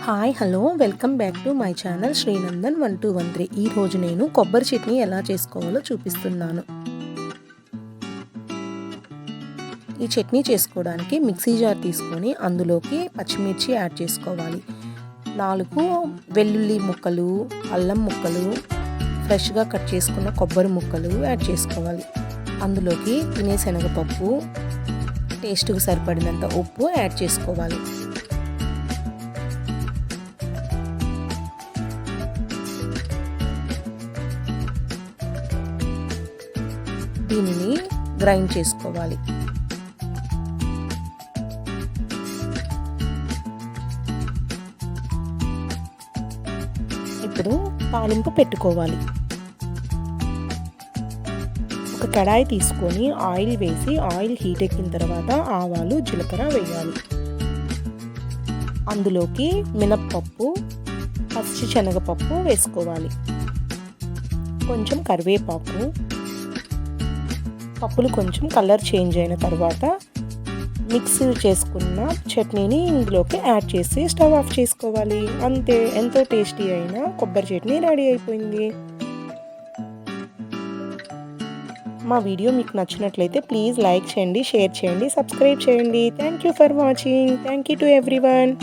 Hi hello welcome back to my channel Srinandan 1213. ఈరోజు నేను కొబ్బరి చట్నీ ఎలా చేసుకోవాలో చూపిస్తున్నాను. ఈ చట్నీ చేసుకోవడానికి మిక్సీ జార్ తీసుకొని అందులోకి పచ్చిమిర్చి యాడ్ చేసుకోవాలి. 4 వెల్లుల్లి ముక్కలు, అల్లం ముక్కలు, ఫ్రెష్గా కట్ చేసుకున్న కొబ్బరి ముక్కలు యాడ్ చేసుకోవాలి. అందులోకి తినే శనగపప్పు, టేస్ట్కి సరిపడినంత ఉప్పు యాడ్ చేసుకోవాలి. దీనిని గ్రైండ్ చేసుకోవాలి. ఇప్పుడు తాలింపు పెట్టుకోవాలి. ఒక కడాయి తీసుకొని ఆయిల్ వేసి ఆయిల్ హీట్ ఎక్కిన తర్వాత ఆవాలు, జీలకర్ర వేయాలి. అందులోకి మినప్పప్పు, పచ్చి శనగపప్పు వేసుకోవాలి. కొంచెం కరివేపాకు, పప్పులు కొంచెం కలర్ చేంజ్ అయిన తర్వాత మిక్స్ చేసుకున్న చట్నీని ఇందులోకి యాడ్ చేసి స్టవ్ ఆఫ్ చేసుకోవాలి. అంతే, ఎంతో టేస్టీ అయిన కొబ్బరి చట్నీ రెడీ అయిపోయింది. మా వీడియో మీకు నచ్చినట్లయితే ప్లీజ్ లైక్ చేయండి, షేర్ చేయండి, సబ్స్క్రైబ్ చేయండి. Thank you for watching. Thank you to everyone.